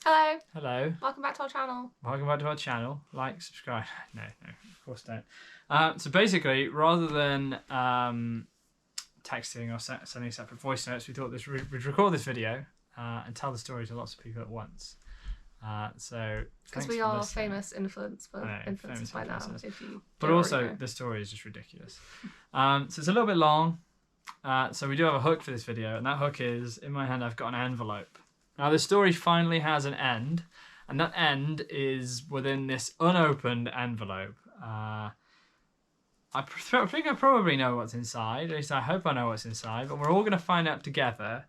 Hello, Hello, welcome back to our channel. welcome back to our channel. Like, subscribe. No, of course don't. So basically, rather than texting or sending separate voice notes, we thought we'd record this video and tell the story to lots of people at once. So Because thanks we for are listening. famous influencers Famous by now. influencers. If you But don't also, already know. the story is just ridiculous. So it's a little bit long. So we do have a hook for this video, and that hook is, in my hand I've got an envelope. Now the story finally has an end, and that end is within this unopened envelope. I think I probably know what's inside, at least I hope I know what's inside, but we're all going to find out together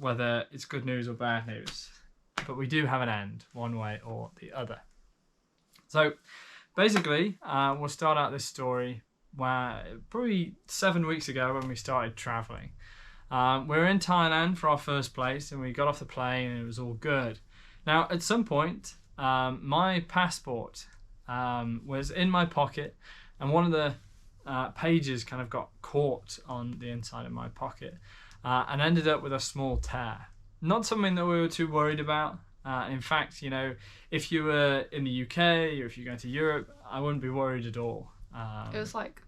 whether it's good news or bad news. But we do have an end, one way or the other. So basically, we'll start out this story where probably 7 weeks ago when we started traveling. We were in Thailand for our first place, and we got off the plane and it was all good. Now at some point my passport was in my pocket, and one of the pages kind of got caught on the inside of my pocket and ended up with a small tear. Not something that we were too worried about. In fact, you know, if you were in the UK or if you're going to Europe, I wouldn't be worried at all. It was like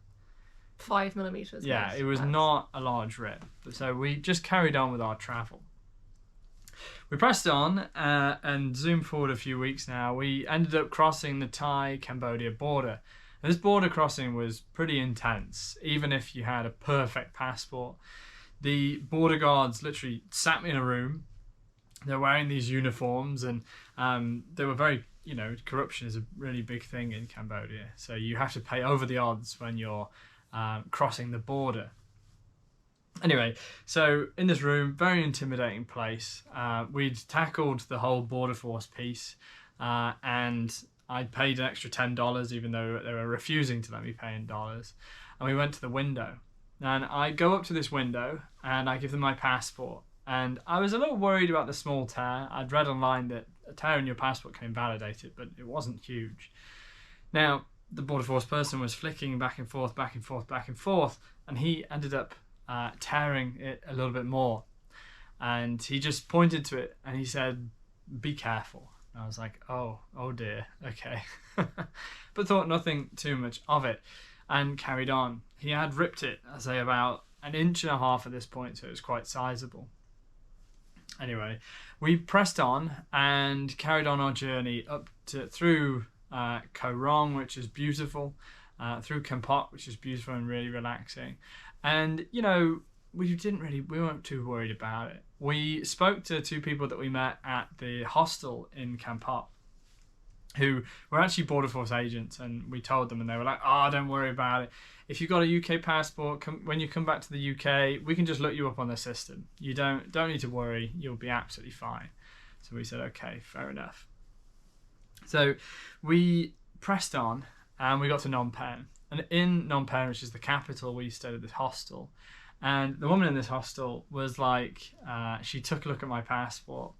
5 millimeters. Yeah, it was not a large rip. So we just carried on with our travel. We pressed on and zoomed forward a few weeks now. We ended up crossing the Thai-Cambodia border. And this border crossing was pretty intense, even if you had a perfect passport. The border guards literally sat me in a room. They're wearing these uniforms, and they were very, you know, corruption is a really big thing in Cambodia. So you have to pay over the odds when you're crossing the border. Anyway, so in this room, very intimidating place. We'd tackled the whole border force piece, and I'd paid an extra $10, even though they were refusing to let me pay in dollars. And we went to the window, and I go up to this window and I give them my passport. And I was a little worried about the small tear. I'd read online that a tear in your passport can invalidate it, but it wasn't huge. Now, the border force person was flicking back and forth, back and forth, back and forth, and he ended up tearing it a little bit more. And he just pointed to it and he said, "Be careful." And I was like, oh dear, okay. But thought nothing too much of it and carried on. He had ripped it, I say, about 1.5 inches at this point, so it was quite sizable. Anyway, we pressed on and carried on our journey up to through Koh Rong, which is beautiful, through Kampot, which is beautiful and really relaxing. And you know, we weren't too worried about it. We spoke to 2 people that we met at the hostel in Kampot, who were actually border force agents, and we told them, and they were like, "Oh, don't worry about it. If you've got a UK passport, when you come back to the UK, we can just look you up on the system. You don't need to worry. You'll be absolutely fine." So we said, okay, fair enough. So we pressed on and we got to Phnom Penh. And in Phnom Penh, which is the capital, we stayed at this hostel. And the woman in this hostel was like, she took a look at my passport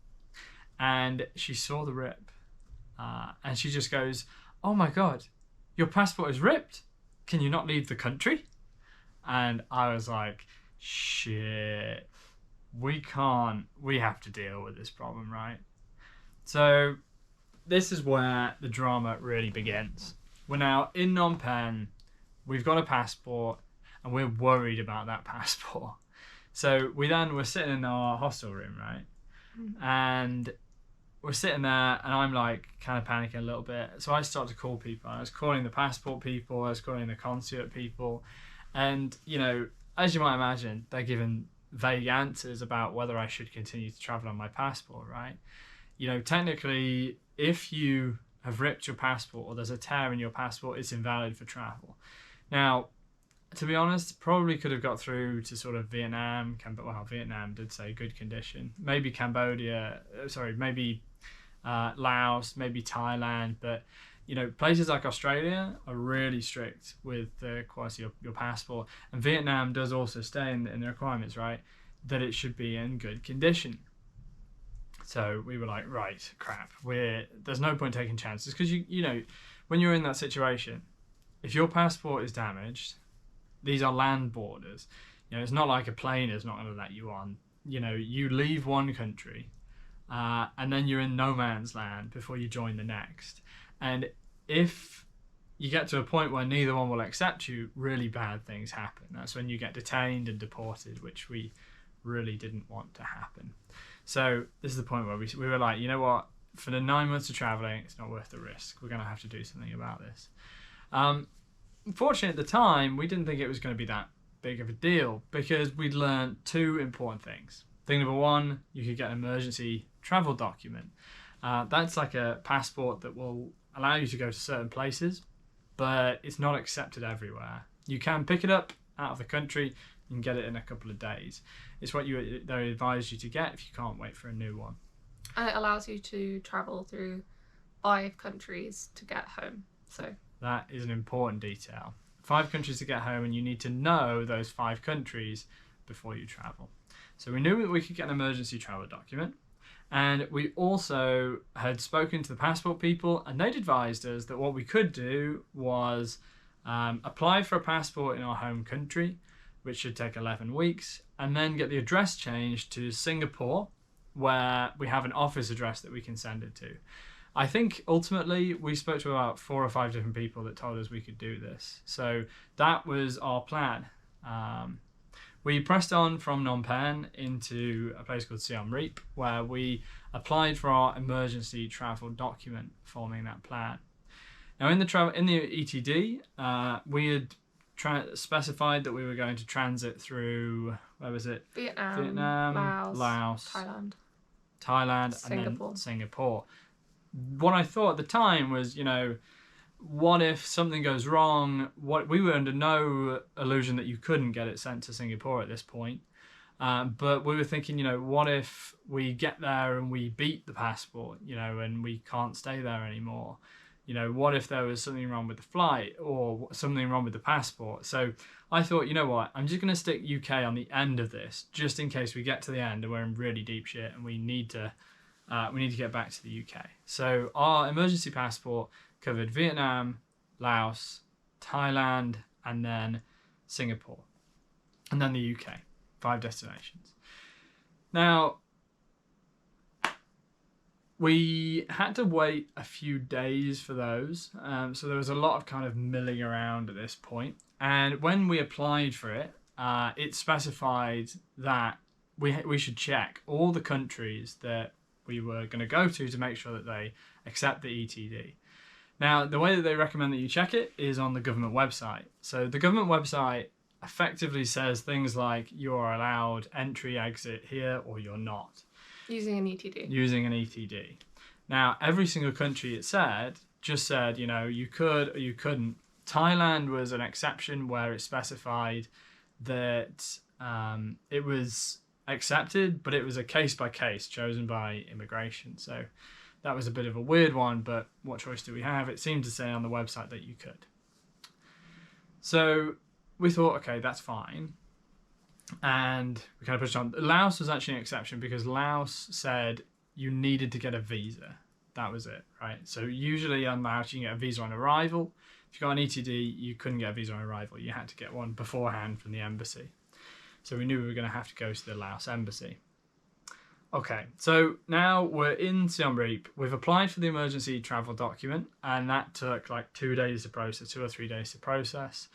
and she saw the rip. And she just goes, "Oh my God, your passport is ripped. Can you not leave the country?" And I was like, shit, we have to deal with this problem, right? So this is where the drama really begins. We're now in Phnom Penh, we've got a passport, and we're worried about that passport. So we're sitting in our hostel room, right? And we're sitting there, and I'm like kind of panicking a little bit. So I start to call people. I was calling the passport people, I was calling the consulate people, and you know, as you might imagine, they're giving vague answers about whether I should continue to travel on my passport, right? You know, technically, if you have ripped your passport or there's a tear in your passport, it's invalid for travel. Now, to be honest, probably could have got through to sort of Vietnam. Well, Vietnam did say good condition. Maybe Cambodia, maybe Laos, maybe Thailand. But, you know, places like Australia are really strict with the quality of your passport. And Vietnam does also stay in the requirements, right, that it should be in good condition. So we were like, right, crap. There's no point taking chances, because you know, when you're in that situation, if your passport is damaged, these are land borders. You know, it's not like a plane is not going to let you on. You know, you leave one country, and then you're in no man's land before you join the next. And if you get to a point where neither one will accept you, really bad things happen. That's when you get detained and deported, which we really didn't want to happen. So this is the point where we were like, you know what? For the 9 months of traveling, it's not worth the risk. We're going to have to do something about this. Unfortunately, at the time, we didn't think it was going to be that big of a deal because we'd learned two important things. Thing number one, you could get an emergency travel document. That's like a passport that will allow you to go to certain places, but it's not accepted everywhere. You can pick it up out of the country, you can get it in a couple of days. It's what they advise you to get if you can't wait for a new one. And it allows you to travel through 5 countries to get home. So that is an important detail. 5 countries to get home, and you need to know those 5 countries before you travel. So we knew that we could get an emergency travel document. And we also had spoken to the passport people, and they'd advised us that what we could do was apply for a passport in our home country, which should take 11 weeks, and then get the address changed to Singapore, where we have an office address that we can send it to. I think ultimately we spoke to about 4 or 5 different people that told us we could do this. So that was our plan. We pressed on from Phnom Penh into a place called Siem Reap, where we applied for our emergency travel document forming that plan. Now in the ETD, we had specified that we were going to transit through, where was it? Vietnam, Laos, Thailand, and then Singapore. What I thought at the time was, what if something goes wrong? We were under no illusion that you couldn't get it sent to Singapore at this point. But we were thinking, what if we get there and we beat the passport, and we can't stay there anymore? What if there was something wrong with the flight or something wrong with the passport? So I thought, you know what, I'm just going to stick UK on the end of this, just in case we get to the end and we're in really deep shit and we need to get back to the UK. So our emergency passport covered Vietnam, Laos, Thailand, and then Singapore, and then the UK. 5 destinations. Now, we had to wait a few days for those, so there was a lot of kind of milling around at this point. And when we applied for it, it specified that we should check all the countries that we were going to go to make sure that they accept the ETD. Now, the way that they recommend that you check it is on the government website. So the government website effectively says things like you are allowed entry, exit here, or you're not. Using an ETD. Using an ETD. Now, every single country it just said, you could or you couldn't. Thailand was an exception where it specified that it was accepted, but it was a case by case chosen by immigration. So that was a bit of a weird one, but what choice do we have? It seemed to say on the website that you could. So we thought, okay, that's fine. And we kind of pushed on. Laos was actually an exception because Laos said you needed to get a visa. That was it, right? So usually on Laos, you can get a visa on arrival. If you got an ETD, you couldn't get a visa on arrival. You had to get one beforehand from the embassy. So we knew we were going to have to go to the Laos embassy. Okay, so now we're in Siem Reap. We've applied for the emergency travel document, and that took like 2 days to process, 2 or 3 days to process.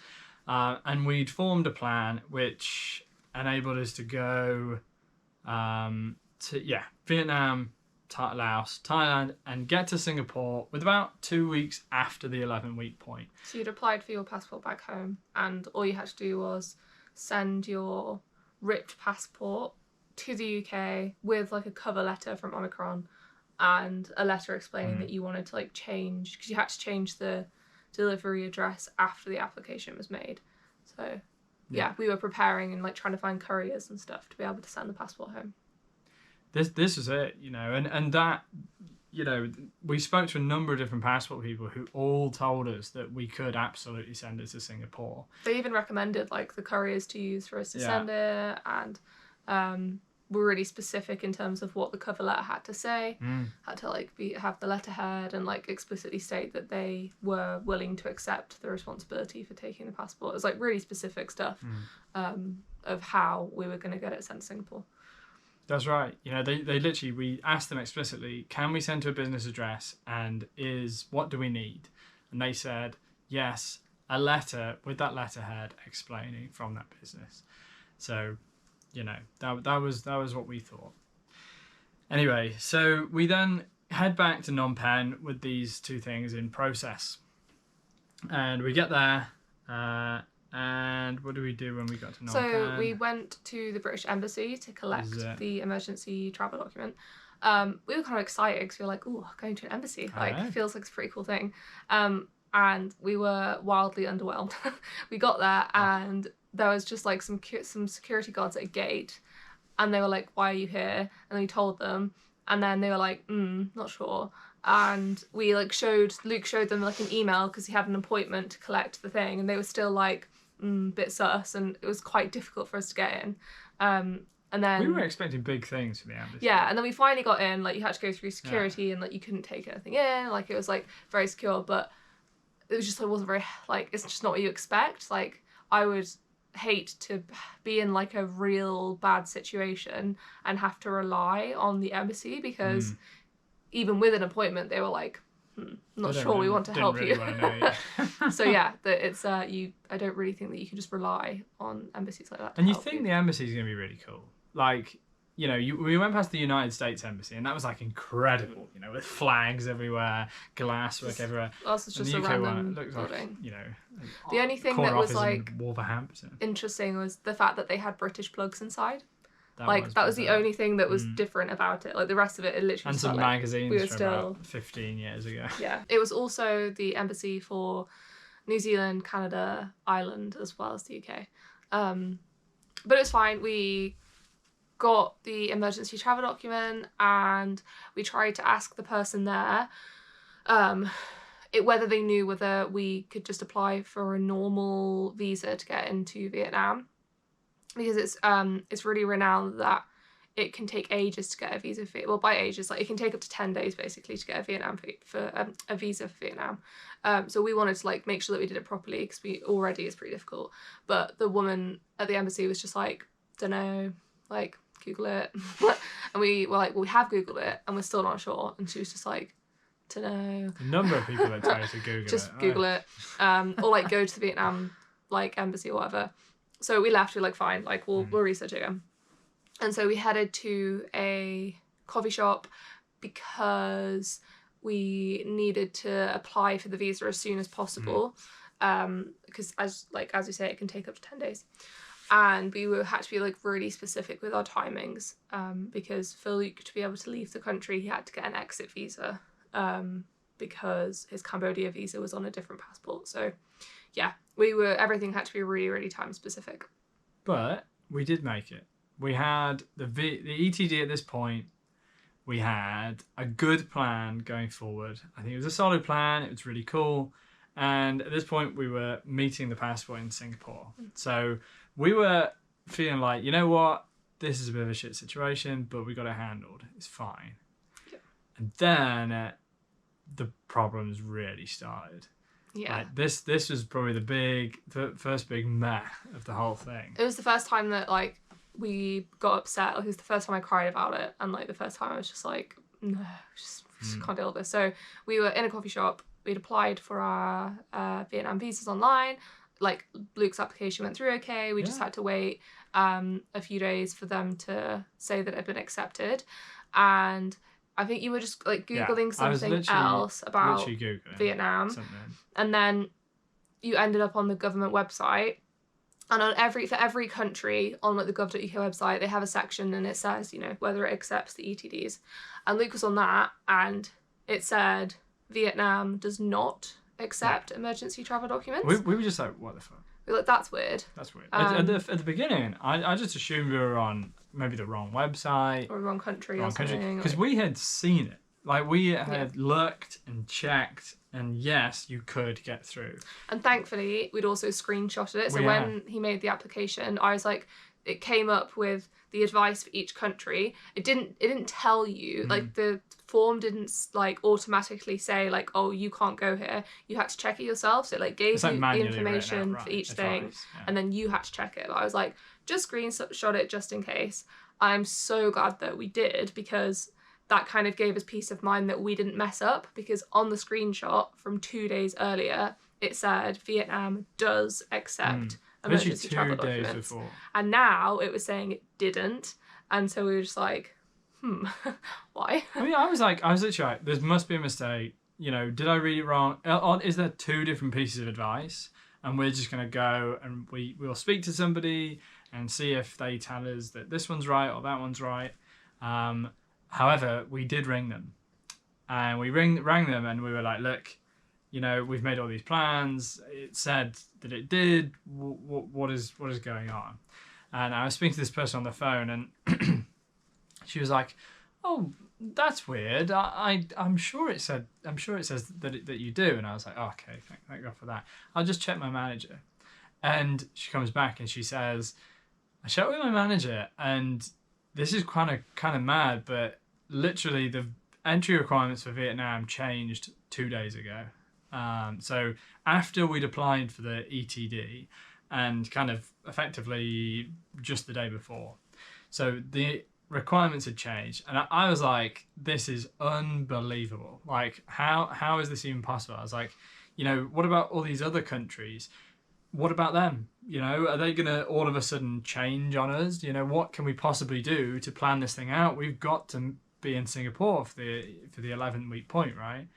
And we'd formed a plan which enabled us to go to Vietnam, Laos, Thailand, and get to Singapore with about 2 weeks after the 11-week point. So you'd applied for your passport back home, and all you had to do was send your ripped passport to the UK with like a cover letter from Omicron and a letter explaining that you wanted to change, because you had to change the delivery address after the application was made. So we were preparing and trying to find couriers and stuff to be able to send the passport home. This was it, and that, we spoke to a number of different passport people who all told us that we could absolutely send it to Singapore. They even recommended the couriers to use for us to send it, and were really specific in terms of what the cover letter had to say. Had to have the letterhead and explicitly state that they were willing to accept the responsibility for taking the passport. It was really specific stuff of how we were going to get it sent to Singapore. That's right. You know, they literally, we asked them explicitly, can we send to a business address, and what do we need? And they said, yes, a letter with that letterhead explaining from that business. So, you know, that was what we thought. Anyway, so we then head back to Phnom Penh with these two things in process. And we get there, and what do we do when we got to Phnom Penh? So we went to the British Embassy to collect the emergency travel document. We were kind of excited because we were like, oh, going to an embassy. Like, feels like a pretty cool thing. And we were wildly underwhelmed. We got there and there was just like some security guards at a gate, and they were like, why are you here? And we told them, and then they were like, not sure. And we like Luke showed them like an email because he had an appointment to collect the thing, and they were still like, bit sus, and it was quite difficult for us to get in. And then we were expecting big things from the embassy. Yeah, and then we finally got in. Like, you had to go through security, and like you couldn't take anything in. Like, it was like very secure, but it was just like wasn't very like, it's just not what you expect. Like, I would hate to be in like a real bad situation and have to rely on the embassy, because even with an appointment they were like, not sure, we want to help you. So yeah, it's I don't really think that you can just rely on embassies like that. And you think the embassy is going to be really cool. Like, you know, we went past the United States Embassy, and that was like incredible, you know, with flags everywhere, glasswork everywhere. Also, it's just a random building. Like, you know, the only thing that was like Wolverhampton interesting was the fact that they had British plugs inside. That was the only thing that was different about it. Like, the rest of it literally and some magazines we were from still about 15 years ago. Yeah, it was also the embassy for New Zealand, Canada, Ireland, as well as the UK. But it was fine. We got the emergency travel document, and we tried to ask the person there whether they knew whether we could just apply for a normal visa to get into Vietnam, because it's really renowned that it can take ages to get a visa for, well, by ages, like it can take up to 10 days basically to get a Vietnam a visa for Vietnam. So we wanted to like make sure that we did it properly, because it's pretty difficult. But the woman at the embassy was just like, don't know, like, Google it. And we were like, well, we have Googled it and we're still not sure. And she was just like, don't know. The number of people that tell you to Google just Google it. Or like go to the Vietnam like embassy or whatever. So we left, we were like, fine, like we'll research it again. And so we headed to a coffee shop because we needed to apply for the visa as soon as possible. Because as we say, it can take up to 10 days. And we had to be like really specific with our timings, because for Luke to be able to leave the country, he had to get an exit visa, because his Cambodia visa was on a different passport. So yeah, everything had to be really, really time specific. But we did make it. We had the ETD at this point. We had a good plan going forward. I think it was a solid plan. It was really cool. And at this point, we were meeting the passport in Singapore. So we were feeling like, you know what? This is a bit of a shit situation, but we got it handled. It's fine. Yeah. And then the problems really started. Yeah. Like, this was probably the first big meh of the whole thing. It was the first time that like we got upset. Like, it was the first time I cried about it, and like the first time I was just like, no, just can't deal with this. So we were in a coffee shop. We'd applied for our Vietnam visas online. Like, Luke's application went through okay. We just had to wait a few days for them to say that it had been accepted. And I think you were just like Googling something else about Vietnam. And then you ended up on the government website. And for every country on like the gov.uk website, they have a section and it says, you know, whether it accepts the ETDs. And Luke was on that, and it said Vietnam does not accept emergency travel documents. We were just like, what the fuck? We were like, that's weird. That's weird. At the beginning, I just assumed we were on maybe the wrong website. Or wrong country or something. Because we had seen it. Like, we had looked and checked, and yes, you could get through. And thankfully, we'd also screenshotted it. So when he made the application, I was like, it came up with the advice for each country. It didn't tell you, like, the form didn't like automatically say like, oh, you can't go here. You had to check it yourself. So it like gave you the information for each thing, and then you had to check it. But I was like, just screenshot it just in case. I'm so glad that we did, because that kind of gave us peace of mind that we didn't mess up, because on the screenshot from 2 days earlier, it said Vietnam does accept emergency travel documents. 2 days before. And now it was saying it didn't. And so we were just like, why? I mean, I was literally like, there must be a mistake. You know, did I read it wrong? Is there 2 different pieces of advice? And we're just going to go and we'll speak to somebody and see if they tell us that this one's right or that one's right. However, we did ring them. And we rang them and we were like, look, you know, we've made all these plans. It said that it did. What is going on? And I was speaking to this person on the phone, and she was like, "Oh, that's weird. I'm sure it says that you do." And I was like, oh, "Okay, thank God for that. I'll just check my manager." And she comes back and she says, "I checked with my manager, and this is kind of mad, but literally the entry requirements for Vietnam changed 2 days ago. So after we'd applied for the ETD, and kind of effectively just the day before. So the requirements had changed. And I was like, this is unbelievable. Like, how is this even possible? I was like, you know, what about all these other countries? What about them? You know, are they going to all of a sudden change on us? You know, what can we possibly do to plan this thing out? We've got to be in Singapore for the 11-week point, right?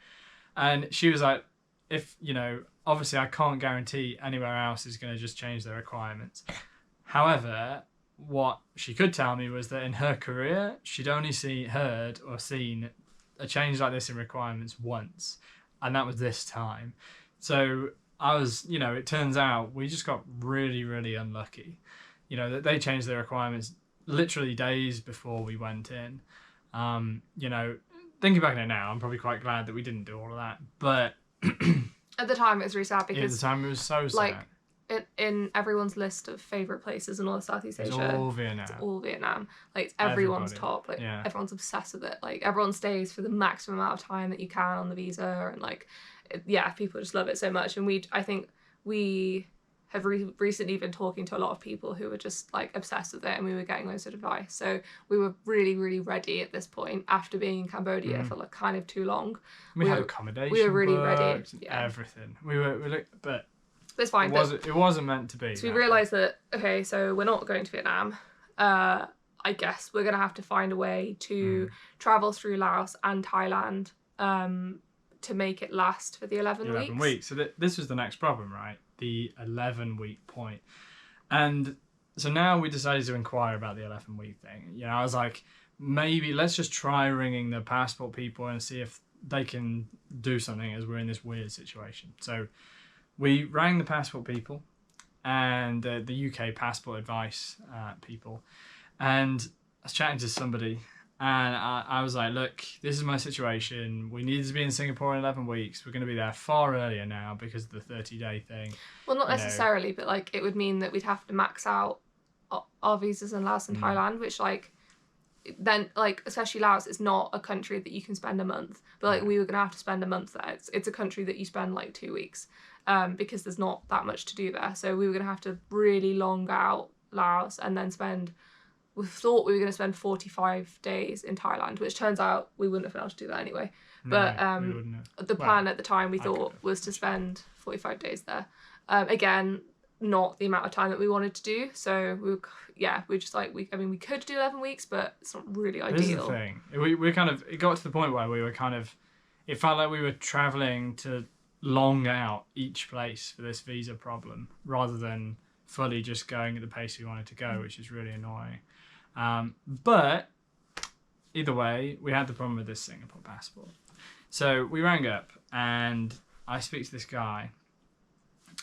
And she was like, if, you know, obviously I can't guarantee anywhere else is going to just change their requirements. However, what she could tell me was that in her career, she'd only heard or seen a change like this in requirements once. And that was this time. So I was, you know, it turns out we just got really, really unlucky. You know, that they changed their requirements literally days before we went in. You know, thinking back on it now, I'm probably quite glad that we didn't do all of that. But at the time, it was really sad because at the time it was so sad. Like, in everyone's list of favourite places in all of Southeast Asia, it's all Vietnam. It's all Vietnam. Like, it's everyone's top. Like, everyone's obsessed with it. Like, everyone stays for the maximum amount of time that you can on the visa, and like, people just love it so much. And I think we have recently been talking to a lot of people who were just like obsessed with it, and we were getting loads of advice. So we were really, really ready at this point after being in Cambodia for like kind of too long. We had accommodation. We were really ready. Yeah. Everything. We were, but it's fine. It wasn't meant to be. So we realised that, okay, so we're not going to Vietnam. I guess we're gonna have to find a way to travel through Laos and Thailand to make it last for the 11 weeks. 11 weeks. So this was the next problem, right? The 11-week point. And so now we decided to inquire about the 11-week thing. You know, I was like, maybe let's just try ringing the passport people and see if they can do something as we're in this weird situation. So we rang the passport people and the UK passport advice people. And I was chatting to somebody, and I was like, look, this is my situation. We need to be in Singapore in 11 weeks. We're going to be there far earlier now because of the 30-day thing. Well, not necessarily, but like it would mean that we'd have to max out our visas in Laos and Thailand, which like then like especially Laos is not a country that you can spend a month. But like we were going to have to spend a month there. It's a country that you spend like 2 weeks because there's not that much to do there. So we were going to have to really long out Laos and then we thought we were going to spend 45 days in Thailand, which turns out we wouldn't have been able to do that anyway. But the plan at the time we thought was to spend 45 days there. Again, not the amount of time that we wanted to do. So we're just like, we could do 11 weeks, but it's not really ideal. This is the thing. It got to the point where we were it felt like we were travelling to long out each place for this visa problem rather than fully just going at the pace we wanted to go, which is really annoying. But either way, we had the problem with this Singapore passport. So we rang up and I speak to this guy,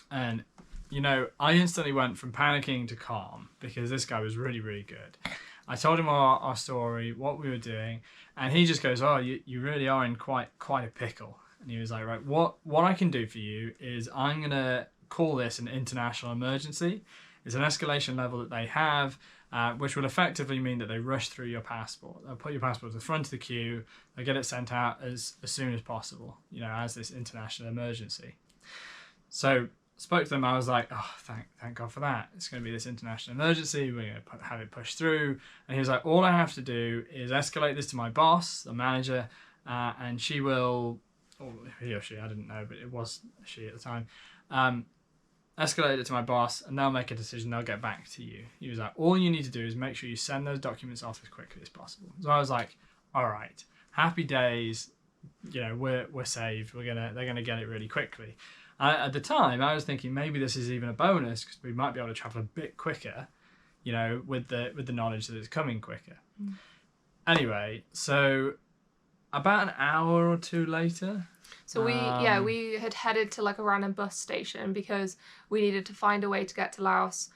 and you know, I instantly went from panicking to calm because this guy was really, really good. I told him our story, what we were doing, and he just goes, "Oh, you really are in quite a pickle." And he was like, "Right, what I can do for you is I'm gonna call this an international emergency. It's an escalation level that they have, which will effectively mean that they rush through your passport. They'll put your passport to the front of the queue. They'll get it sent out as soon as possible, you know, as this international emergency." So spoke to them. I was like, oh, thank God for that. It's going to be this international emergency. We're going to have it pushed through. And he was like, all I have to do is escalate this to my boss, the manager, and she will, or he or she, I didn't know, but it was she at the time, escalate it to my boss, and they'll make a decision. They'll get back to you. He was like, all you need to do is make sure you send those documents off as quickly as possible. So I was like, all right, happy days. We're saved. They're gonna get it really quickly. At the time, I was thinking maybe this is even a bonus because we might be able to travel a bit quicker, with the knowledge that it's coming quicker. Anyway, so about an hour or two later. So we had headed to like a random bus station because we needed to find a way to get to Laos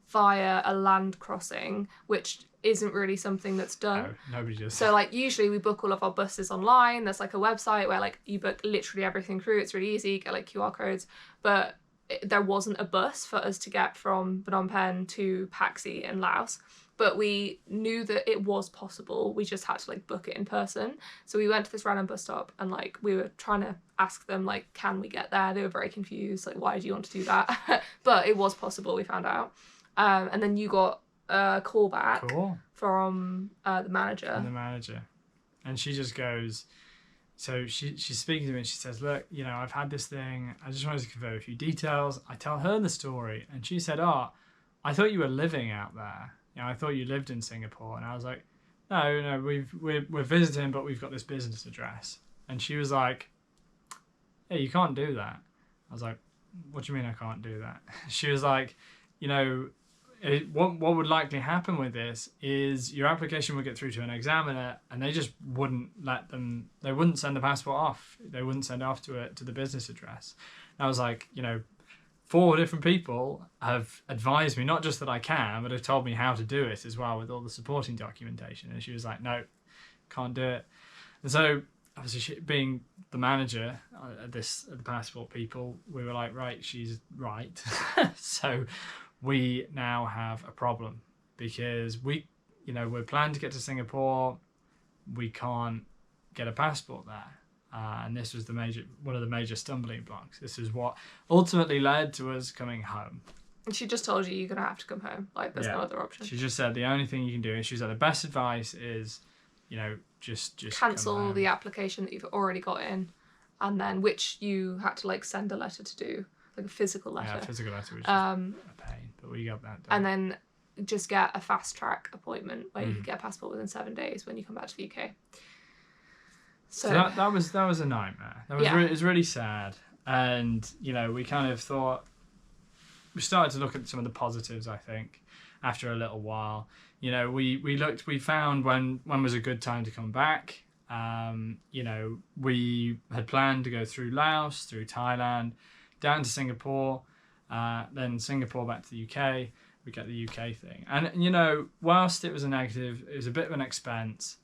via a land crossing, which isn't really something that's done. No, nobody does. So like usually we book all of our buses online. There's like a website where like you book literally everything through. It's really easy, you get like QR codes. But there wasn't a bus for us to get from Phnom Penh to Paxi in Laos. But we knew that it was possible. We just had to like book it in person. So we went to this random bus stop and like we were trying to ask them like, can we get there? They were very confused. Like, why do you want to do that? But it was possible, we found out. And then you got a call back from the manager. And she just goes, so she's speaking to me and she says, look, I've had this thing. I just wanted to confirm a few details. I tell her the story and she said, oh, I thought you were living out there. I thought you lived in Singapore. And I was like, no, we're visiting, but we've got this business address. And she was like, hey, you can't do that. I was like, what do you mean I can't do that? She was like, what would likely happen with this is your application would get through to an examiner and they just wouldn't they wouldn't send the passport off. They wouldn't send it off to the business address. And I was like, 4 different people have advised me, not just that I can, but have told me how to do it as well with all the supporting documentation. And she was like, no, can't do it. And so obviously she, being the manager at the passport people, we were like, right, she's right. So we now have a problem because we're planning to get to Singapore. We can't get a passport there. And this was one of the major stumbling blocks. This is what ultimately led to us coming home. And she just told you you're going to have to come home. Like, there's no other option. She just said the only thing you can do, and she was like, the best advice is, just cancel the application that you've already got in, and then which you had to like send a letter to do, like a physical letter. Yeah, a physical letter, which is a pain, but we got that done. And then just get a fast track appointment where you can get a passport within 7 days when you come back to the UK. So that was a nightmare. It was really sad, and we kind of thought we started to look at some of the positives. I think after a little while, we found when was a good time to come back. We had planned to go through Laos, through Thailand, down to Singapore, then Singapore back to the UK. We get the UK thing, and whilst it was a negative, it was a bit of an expense.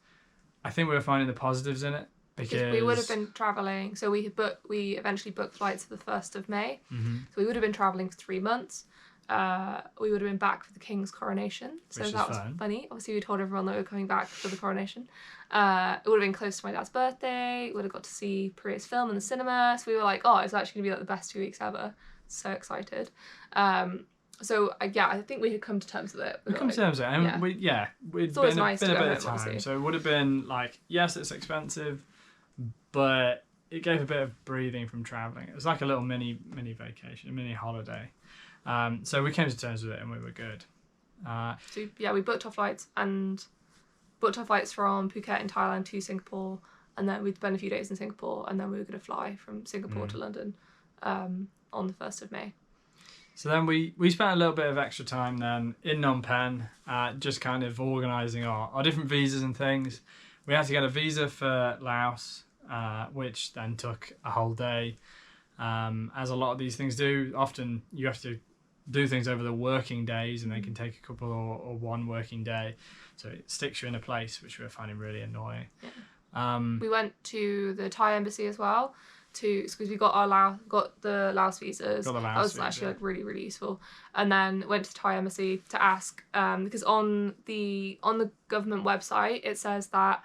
I think we were finding the positives in it. Because we would have been travelling, so we eventually booked flights for the 1st of May. Mm-hmm. So we would have been travelling for 3 months. We would have been back for the King's coronation. So that was funny. Obviously, we told everyone that we were coming back for the coronation. It would have been close to my dad's birthday. We would have got to see Priya's film in the cinema. So we were like, oh, it's actually going to be like the best 2 weeks ever. So excited. So I think we had come to terms with it. We'd been it's always nice been to a bit go of time. Obviously. So it would have been like, yes, it's expensive, but it gave a bit of breathing from travelling. It was like a little mini vacation, a mini holiday. So we came to terms with it and we were good. We booked our flights from Phuket in Thailand to Singapore, and then we'd spend a few days in Singapore, and then we were going to fly from Singapore to London on the 1st of May. So then we spent a little bit of extra time then in Phnom Penh, just kind of organising our different visas and things. We had to get a visa for Laos, which then took a whole day. As a lot of these things do, often you have to do things over the working days and they can take a couple or one working day. So it sticks you in a place, which we were finding really annoying. Yeah. We went to the Thai embassy as well, because we got the Laos visas. That was actually like really, really useful. And then went to the Thai embassy to ask, because on the government website it says that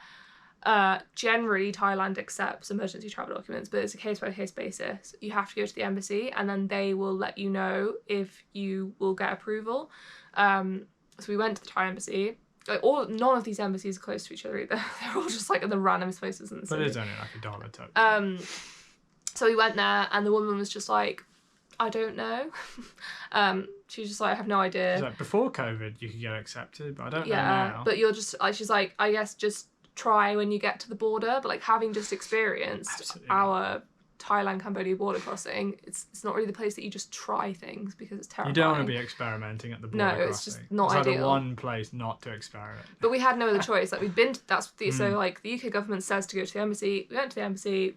Generally, Thailand accepts emergency travel documents, but it's a case-by-case basis. You have to go to the embassy, and then they will let you know if you will get approval. So we went to the Thai embassy. Like none of these embassies are close to each other either. They're all just like in the randomest places in the city. But it's only like $1 total. So we went there, and the woman was just like, I don't know. She was just like, I have no idea. Like, before COVID, you could get accepted, but I don't know now. But you're just, she's like, I guess just try when you get to the border. But like having just experienced our Thailand-Cambodia border crossing, it's not really the place that you just try things because it's terrifying. You don't want to be experimenting at the border crossing. No, it's just not ideal. ideal. It's like the one place not to experiment. But we had no other choice. Like we'd been, so like the UK government says to go to the embassy. We went to the embassy.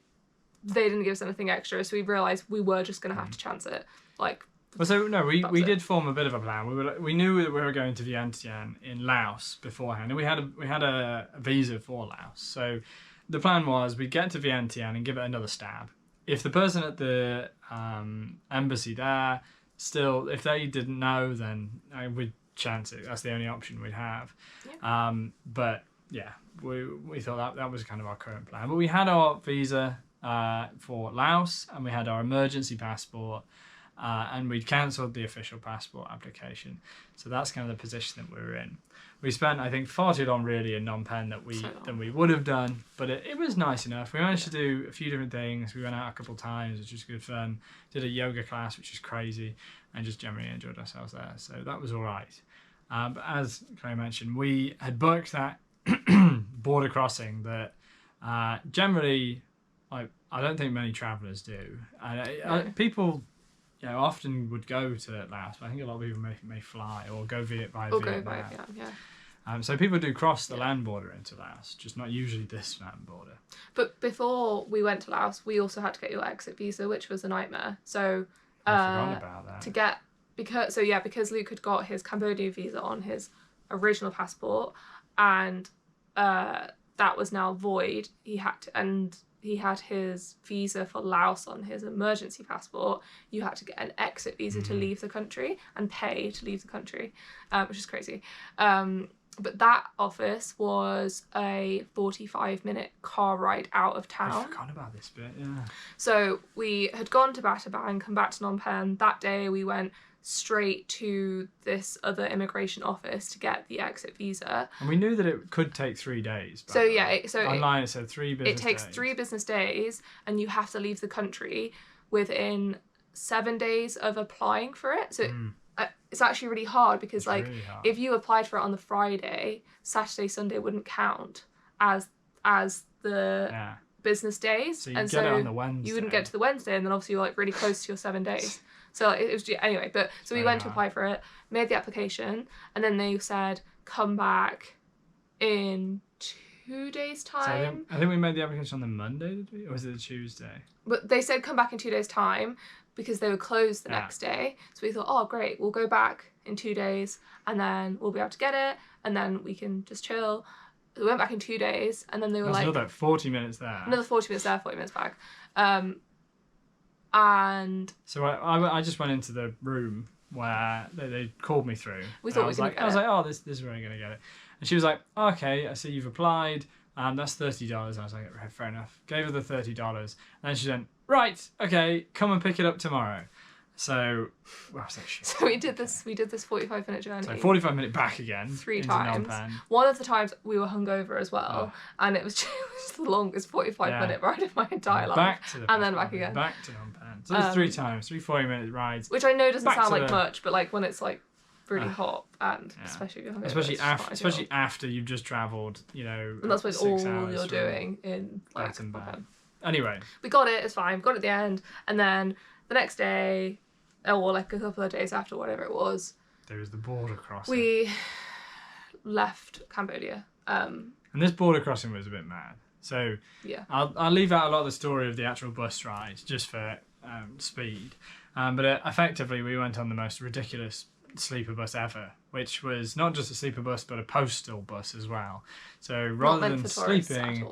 They didn't give us anything extra, so we realised we were just going to have to chance it. Like, well, so no, we did form a bit of a plan. We knew that we were going to Vientiene in Laos beforehand, and we had a visa for Laos. So the plan was we'd get to Vientiane and give it another stab. If the person at the embassy there still, if they didn't know, then we'd chance it. That's the only option we'd have. Yeah. But yeah, we thought that was kind of our current plan. But we had our visa for Laos, and we had our emergency passport, and we'd cancelled the official passport application. So that's kind of the position that we were in. We spent, I think, far too long really in Phnom Penh than we would have done, but it was nice enough. We managed to do a few different things. We went out a couple of times, which was good fun. Did a yoga class, which was crazy, and just generally enjoyed ourselves there. So that was all right. But as Clay mentioned, we had booked that border crossing that generally, I don't think many travellers do. People, often would go to Laos, but I think a lot of people may fly or go by Vietnam. So people do cross the land border into Laos, just not usually this land border. But before we went to Laos, we also had to get your exit visa, which was a nightmare. So I forgot about that. Because Luke had got his Cambodia visa on his original passport, and that was now void. He had his visa for Laos on his emergency passport. You had to get an exit visa to leave the country and pay to leave the country, which is crazy. But that office was a 45-minute car ride out of town. I forgot about this bit, yeah. So we had gone to Battambang, come back to Phnom Penh. That day we went straight to this other immigration office to get the exit visa. And we knew that it could take 3 days. Online it said 3 business days. It takes 3 business days, and you have to leave the country within 7 days of applying for it. So it's actually really hard because really hard. If you applied for it on the Friday, Saturday, Sunday wouldn't count as the business days. So get it on the Wednesday. You wouldn't get to the Wednesday, and then obviously you're really close to your 7 days. So it was anyway. But so we went to apply for it, made the application, and then they said come back in 2 days' time. So I think we made the application on the Monday, did we? Or was it the Tuesday? But they said come back in 2 days' time because they were closed the next day. So we thought, oh, great, we'll go back in 2 days and then we'll be able to get it and then we can just chill. We went back in 2 days and then they were another 40 minutes there. Another 40 minutes there, 40 minutes back. And so I just went into the room where they called me through. I was like, oh, this is where I'm going to get it. And she was like, oh, okay, I see you've applied. That's $30. I was like, right, fair enough. Gave her the $30. And then she went, right, okay, come and pick it up tomorrow. So, I was like, shit. So we did this 45-minute journey. So 45-minute back again. 3 times. One of the times we were hungover as well. And it was just the longest 45-minute ride of my entire life. Back to the and then back again. Back to Phnom Penh. So there's 3 times, 3 40-minute rides. Which I know doesn't sound like much, but when it's really hot and especially if you're hungover. Especially after you've just travelled, and that's what all you're doing in Phnom Penh. Anyway. We got it, it's fine. We got it at the end. And then the next day, or a couple of days after, whatever it was, there was the border crossing. We left Cambodia. And this border crossing was a bit mad. So I'll leave out a lot of the story of the actual bus ride just for speed. But effectively, we went on the most ridiculous sleeper bus ever, which was not just a sleeper bus but a postal bus as well. So rather than sleeping,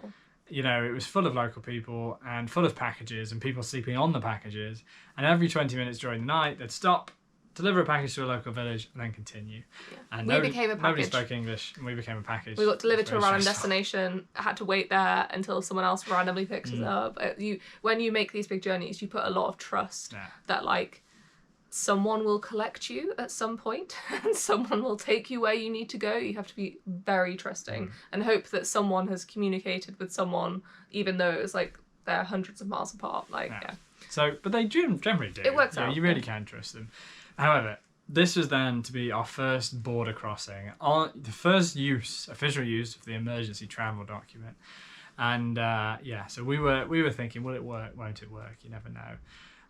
it was full of local people and full of packages and people sleeping on the packages, and every 20 minutes during the night they'd stop, deliver a package to a local village, and then continue. Yeah. And We became a nobody package. spoke English, and we became a package. We got delivered It's to a very random stressful. destination, had to wait there until someone else randomly picks us up. When you make these big journeys, you put a lot of trust that like someone will collect you at some point and someone will take you where you need to go. You have to be very trusting and hope that someone has communicated with someone, even though it was like they're hundreds of miles apart. Like, yeah. So, but they generally do. It works out. You really can trust them. However, this was then to be our first border crossing, the first official use of the emergency travel document. And so we were thinking, will it work? Won't it work? You never know.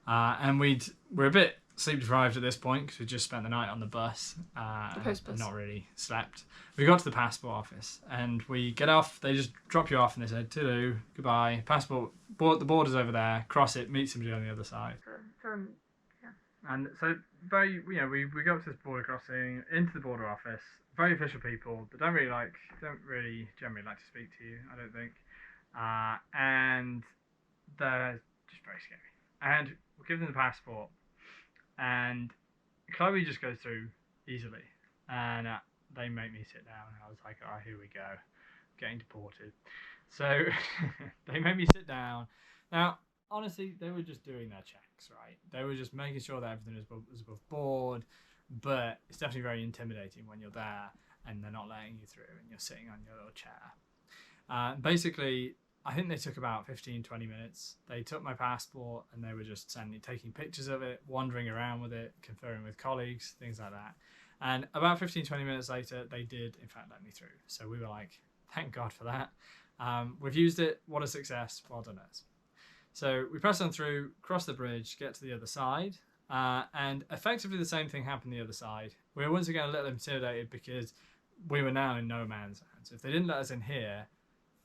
And we're a bit sleep deprived at this point because we just spent the night on the bus and not really slept. We got to the passport office and we get off. They just drop you off and they said, "Toodaloo, goodbye. Passport, the border's over there. Cross it, meet somebody on the other side." And so we go up to this border crossing into the border office. Very official people that don't really generally like to speak to you, I don't think, and they're just very scary. And we give them the passport, and Chloe just goes through easily, and they make me sit down. And I was like, "Oh, here we go, getting deported." So they made me sit down. Now, honestly, they were just doing their checks, right? They were just making sure that everything was above board, but it's definitely very intimidating when you're there and they're not letting you through and you're sitting on your little chair. Basically, I think they took about 15-20 minutes. They took my passport and they were just taking pictures of it, wandering around with it, conferring with colleagues, things like that. And about 15-20 minutes later, they did, in fact, let me through. So we were like, thank God for that. We've used it. What a success. Well done us. So we press on through, cross the bridge, get to the other side, and effectively the same thing happened the other side. We were once again a little intimidated because we were now in no man's land. So if they didn't let us in here,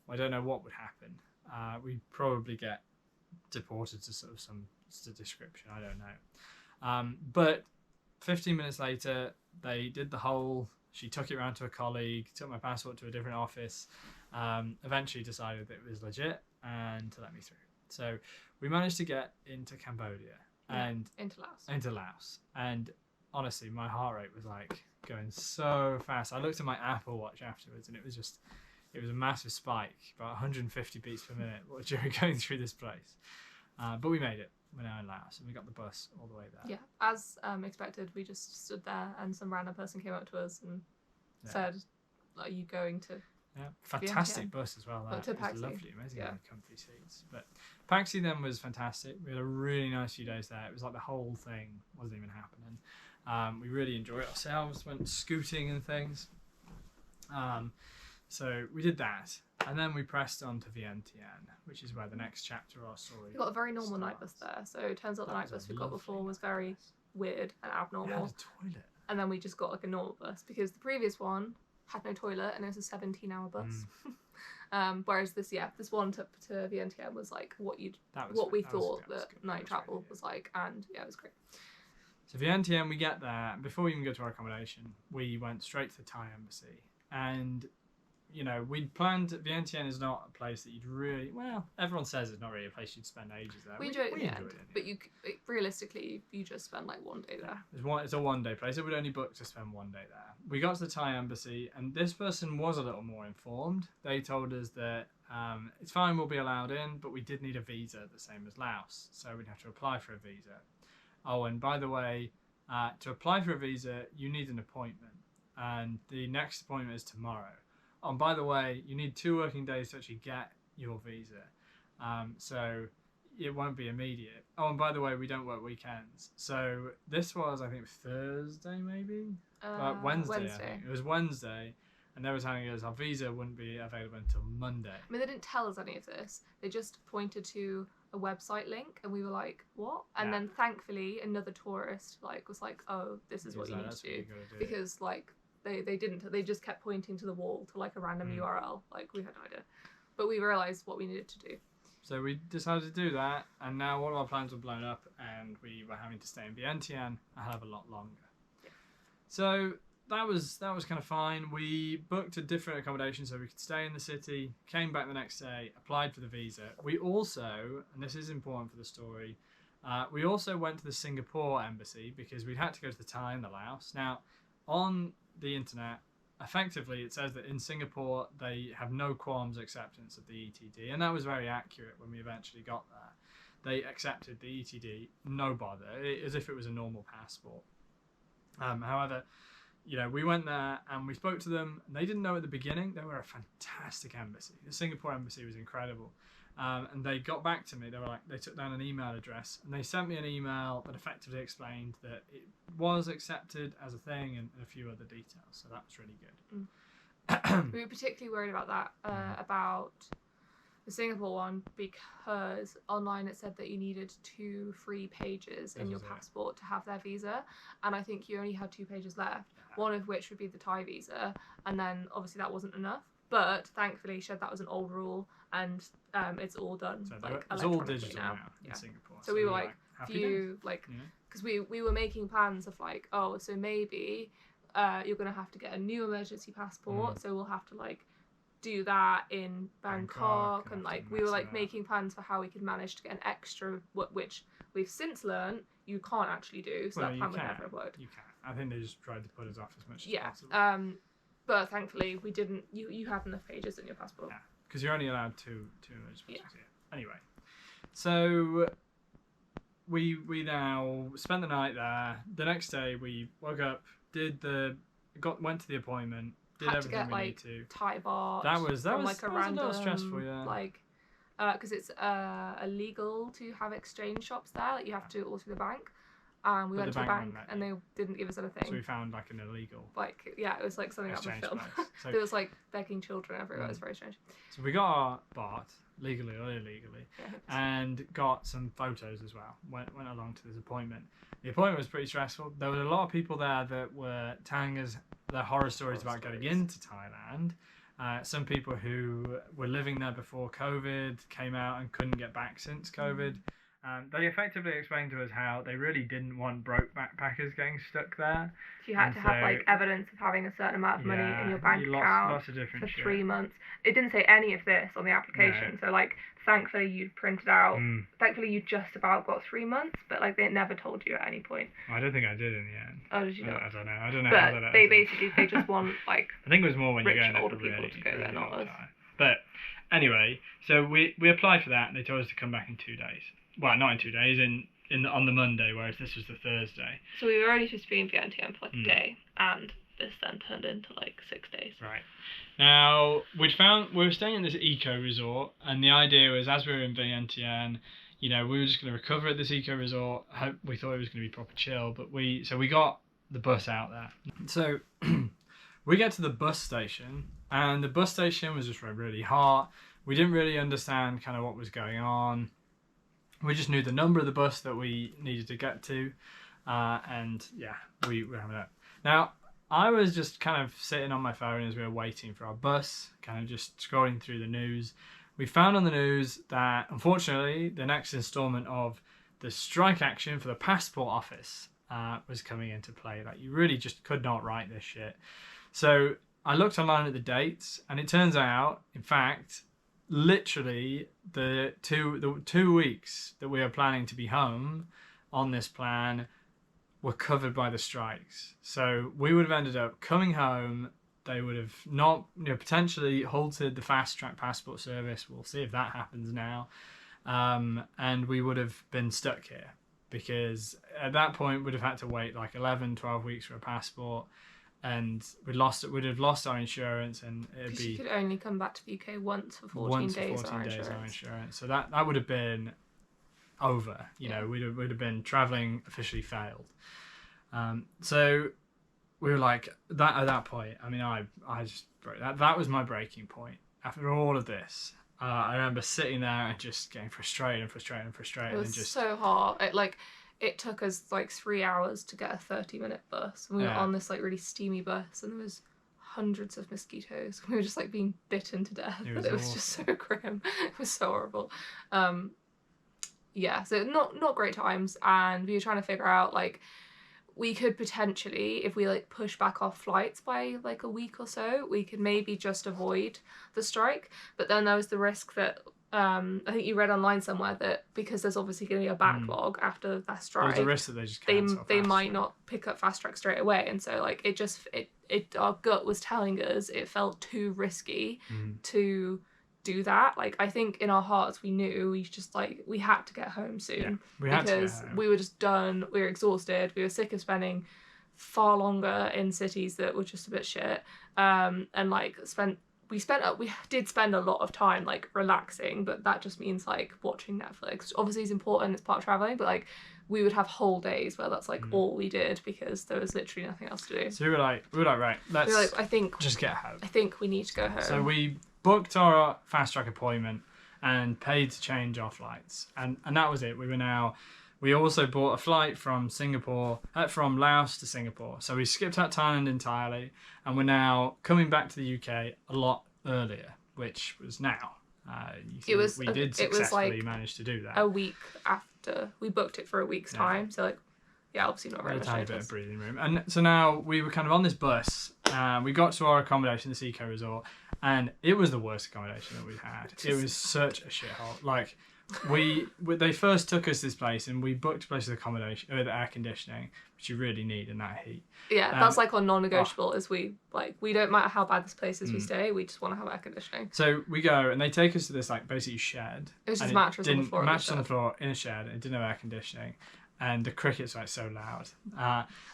I don't know what would happen. We'd probably get deported to sort of some description. I don't know. But 15 minutes later, they did the whole. She took it around to a colleague, took my passport to a different office, eventually decided that it was legit and to let me through. So we managed to get into Cambodia and into Laos. And honestly, my heart rate was like going so fast. I looked at my Apple Watch afterwards and it was a massive spike, about 150 beats per minute during going through this place. But we made it. We're now in Laos and we got the bus all the way there. Yeah, as expected, we just stood there and some random person came up to us and said, "Are you going to?" Yeah, fantastic bus as well. That was lovely, amazing, comfy seats. But Paxi then was fantastic. We had a really nice few days there. It was like the whole thing wasn't even happening. We really enjoyed ourselves. Went scooting and things. So we did that, and then we pressed on to Vientiene, which is where the next chapter of our story. We got a very normal night bus there. So it turns out the night bus we got before was very weird and abnormal. It had a toilet. And then we just got like a normal bus because the previous one had no toilet and it was a 17-hour bus. Whereas this one to Vientiene was like what we thought that night travel was like, and yeah, it was great. So Vientiene, we get there, and before we even go to our accommodation, we went straight to the Thai embassy. And we'd planned. Vientiane is not a place that you'd really. Well, everyone says it's not really a place you'd spend ages there. We enjoyed it in the end, but realistically, you just spend like one day there. It's a one-day place. It would only book to spend one day there. We got to the Thai embassy, and this person was a little more informed. They told us that it's fine, we'll be allowed in, but we did need a visa, the same as Laos, so we'd have to apply for a visa. Oh, and by the way, to apply for a visa, you need an appointment, and the next appointment is tomorrow. Oh, and by the way, you need 2 working days to actually get your visa. So it won't be immediate. Oh, and by the way, we don't work weekends. So this was, I think, Thursday, maybe? Wednesday, I think. It was Wednesday. And they were telling us our visa wouldn't be available until Monday. I mean, they didn't tell us any of this. They just pointed to a website link, and we were like, what? And then thankfully, another tourist was like, oh, this is what you need to do. Because, they just kept pointing to the wall to like a random URL. Like, we had no idea. But we realised what we needed to do. So we decided to do that, and now all of our plans were blown up, and we were having to stay in Vientiane a hell of a lot longer. Yeah. So that was kind of fine. We booked a different accommodation so we could stay in the city, came back the next day, applied for the visa. We also, and this is important for the story, We also went to the Singapore embassy because we'd had to go to the Thai and the Laos. Now, on the internet, effectively it says that in Singapore they have no qualms acceptance of the ETD, and that was very accurate when we eventually got there. They accepted the ETD, no bother, as if it was a normal passport. However, we went there and we spoke to them, and they didn't know at the beginning. They were a fantastic embassy. The Singapore embassy was incredible. And they got back to me. They took down an email address and they sent me an email that effectively explained that it was accepted as a thing and a few other details. So that was really good. We were particularly worried about that, about the Singapore one, because online it said that you needed 2 free pages in your passport to have their visa, and I think you only had 2 pages left, one of which would be the Thai visa, and then obviously that wasn't enough. But thankfully, she said that was an old rule, and it's all done So it's all digital now in Singapore. So we were like, because we were making plans of like, oh, so maybe you're gonna have to get a new emergency passport, so we'll have to like do that in Bangkok, and like we were like making plans for how we could manage to get an extra, which we've since learned you can't actually do. So that plan would never have worked. You can. I think they just tried to put us off as much as possible. But thankfully we didn't. You had enough pages in your passport. Yeah, because you're only allowed two images. Yeah. Anyway, so we now spent the night there. The next day we woke up, went to the appointment, did had everything to get, we need to. Thai bar. That was like a little stressful, yeah. Because it's illegal to have exchange shops there. Like you have to do it all through the bank. We went to the bank and they didn't give us anything. So we found like an illegal. It was like something out of a film. So there was like begging children everywhere. It was very strange. So we got our baht, legally or illegally, and got some photos as well. Went along to this appointment. The appointment was pretty stressful. There were a lot of people there that were telling us their horror stories about getting into Thailand. Some people who were living there before COVID came out and couldn't get back since COVID. They effectively explained to us how they really didn't want broke backpackers getting stuck there. So you had to have like evidence of having a certain amount of money in your bank account lots of different for 3 months. It didn't say any of this on the application. No. So like, thankfully you'd printed out. Thankfully you just about got 3 months, but like they never told you at any point. I don't think I did in the end. Oh, did you not? I don't know. I don't know. But they just want like. I think it was more when rich you're going older people to go there, not us. But anyway, so we applied for that and they told us to come back in 2 days. Well, not in 2 days, on the Monday, whereas this was the Thursday. So we were only supposed to be in Vientiene for like a day, and this then turned into like 6 days. Right. Now, we were staying in this eco resort, and the idea was, as we were in Vientiene, we were just going to recover at this eco resort. We thought it was going to be proper chill, but we got the bus out there. So we get to the bus station, and the bus station was just really hot. We didn't really understand kind of what was going on. We just knew the number of the bus that we needed to get to, and yeah, we were having it. Now, I was just kind of sitting on my phone as we were waiting for our bus, kind of just scrolling through the news. We found on the news that, unfortunately, the next instalment of the strike action for the passport office was coming into play. Like, you really just could not write this shit. So I looked online at the dates, and it turns out, in fact, literally the 2 weeks that we were planning to be home on this plan were covered by the strikes. So we would have ended up coming home. They would have not, potentially halted the fast track passport service. We'll see if that happens now. And we would have been stuck here because at that point we'd have had to wait like 11, 12 weeks for a passport. And we'd have lost our insurance, and it'd be. You could only come back to the UK once for 14 days. Our insurance. So that would have been over. We'd have been traveling officially failed. So we were like that at that point. I mean, I just broke that. That was my breaking point. After all of this, I remember sitting there and just getting frustrated. It was so hard. It took us like 3 hours to get a 30-minute bus. And we were on this like really steamy bus, and there was hundreds of mosquitoes. We were just like being bitten to death. It was just so grim. It was so horrible. So not great times. And we were trying to figure out like we could potentially, if we like push back our flights by like a week or so, we could maybe just avoid the strike. But then there was the risk that I think you read online somewhere that because there's obviously going to be a backlog after that strike, There's a risk that they just they cancel might Track. not pick up Fast Track straight away, and so like our gut was telling us it felt too risky to do that. Like I think in our hearts we knew we just like we had to get home soon because we were just done. We were exhausted. We were sick of spending far longer in cities that were just a bit shit. And like we did spend a lot of time like relaxing, but that just means like watching Netflix. Obviously it's important, it's part of traveling, but like we would have whole days where that's like all we did because there was literally nothing else to do. So we were like, right, let's I think just get home. I think we need to go home. So we booked our Fast Track appointment and paid to change our flights, and that was it. We also bought a flight from Laos to Singapore. So we skipped out Thailand entirely, and we're now coming back to the UK a lot earlier, which was now. We did successfully manage to do that. A week after we booked it for a week's time. So like, yeah, obviously not very much. A tiny bit of breathing room, and so now we were kind of on this bus. We got to our accommodation, the Seco Resort, and it was the worst accommodation that we'd had. It was such a shithole. Like. They first took us to this place and we booked a place with accommodation with air conditioning, which you really need in that heat. Yeah, that's like our non-negotiable. Is we don't matter how bad this place is we stay, we just want to have air conditioning. So we go and they take us to this like basically shed. It was just mattress on the floor. Mattress on the floor in a shed. And it didn't have air conditioning, and the crickets were like so loud.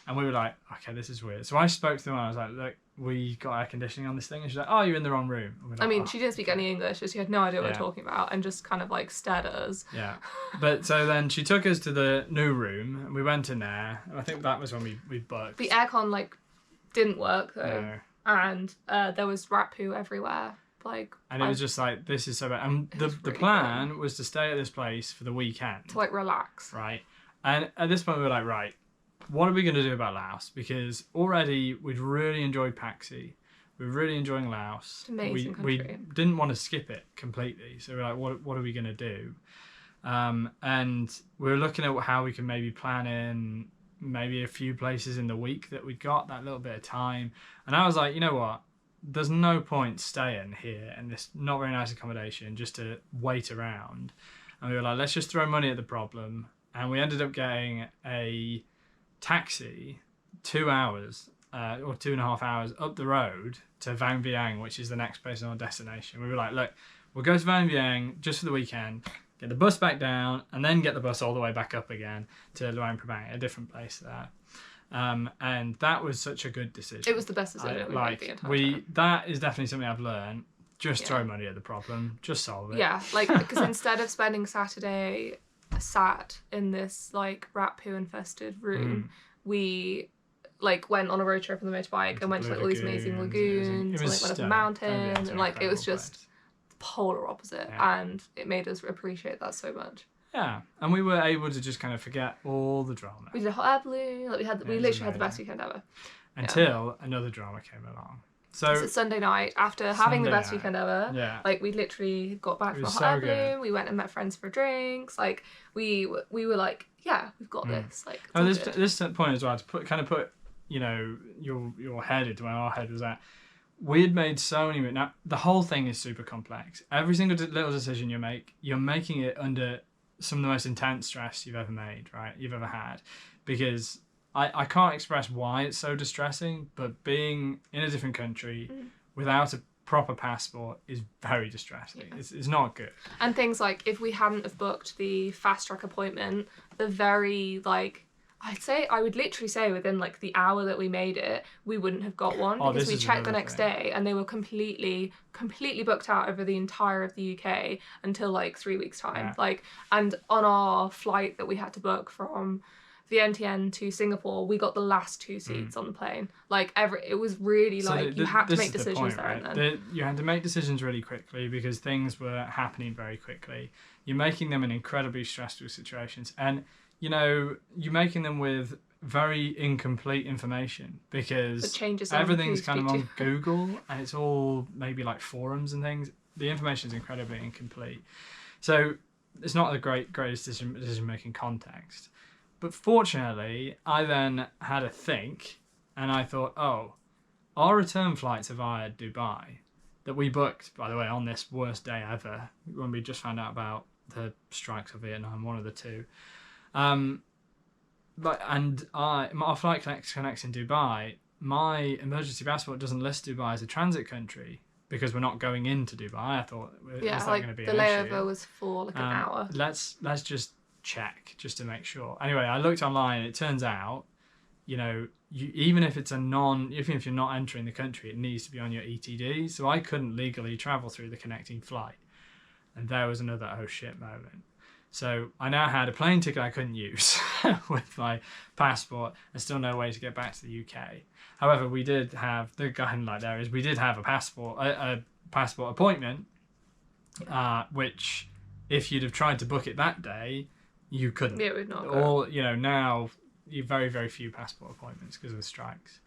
And we were like, okay, this is weird. So I spoke to them and I was like, look, we got air conditioning on this thing, and she's like, oh, you're in the wrong room. Like, she didn't speak any English, so she had no idea what we were talking about, and just kind of like stared at us. Yeah, but so then she took us to the new room, and we went in there, and I think that was when we booked. The aircon like didn't work though, and there was rat poo everywhere. And it was just like, this is so bad. And the plan was to stay at this place for the weekend to like relax, right? And at this point we were like, right, what are we going to do about Laos? Because already we'd really enjoyed Paxi. We were really enjoying Laos. It's amazing we country. didn't want to skip it completely. So we were like, what are we going to do? And we were looking at how we can maybe plan in maybe a few places in the week that we'd got that little bit of time. And I was like, you know what? There's no point staying here in this not very nice accommodation just to wait around. And we were like, let's just throw money at the problem. And we ended up getting a taxi 2 hours or 2.5 hours up the road to Vientiene, which is the next place on our destination. We were like, look, we'll go to Vientiene just for the weekend, get the bus back down, and then get the bus all the way back up again to Luang Prabang, a different place there. And that was such a good decision. It was the best decision we made the entire time. That is definitely something I've learned. Just throw money at the problem. Just solve it. Yeah, like, because instead of spending Saturday sat in this like rat poo infested room, we like went on a road trip on the motorbike and went to like all these amazing lagoons, and like went up a mountain, and like it was just polar opposite, and it made us appreciate that so much. Yeah, and we were able to just kind of forget all the drama. We did a hot air balloon. Like we literally had the best weekend ever. Until another drama came along. So it's Sunday night after having the best weekend ever. Yeah. Like we literally got back from a hot air balloon. We went and met friends for drinks. Like we were like, yeah, we've got this. Like this point as well to put you know your head into where our head was at. We had made so many. Now the whole thing is super complex. Every single little decision you make, you're making it under some of the most intense stress you've ever made, right? You've ever had, because I can't express why it's so distressing, but being in a different country without a proper passport is very distressing. Yeah. It's not good. And things like, if we hadn't have booked the fast track appointment, the very like, I would literally say within like the hour that we made it, we wouldn't have got one, because we checked the next day and they were completely booked out over the entire of the UK until like 3 weeks time. Yeah. Like, and on our flight that we had to book from Vientiene to Singapore, we got the last 2 seats on the plane. Like it was really you had to make decisions there and then. You had to make decisions really quickly because things were happening very quickly. You're making them in incredibly stressful situations, and you know you're making them with very incomplete information because everything's kind of on Google and it's all maybe like forums and things. The information is incredibly incomplete, so it's not the greatest decision making context. But fortunately, I then had a think, and I thought, oh, our return flights are via Dubai, that we booked, by the way, on this worst day ever, when we just found out about the strikes of Vietnam, one of the two. Our flight connects in Dubai. My emergency passport doesn't list Dubai as a transit country because we're not going into Dubai. I thought, is that going to be an issue? The layover was for like an hour. Let's just check just to make sure. Anyway, I looked online, and it turns out, even if it's even if you're not entering the country, it needs to be on your ETD. So I couldn't legally travel through the connecting flight, and there was another oh shit moment. So I now had a plane ticket I couldn't use with my passport, and still no way to get back to the UK. However, we did have we did have a passport appointment, which if you'd have tried to book it that day, you couldn't. Yeah, it would not. Now you have very, very few passport appointments because of the strikes.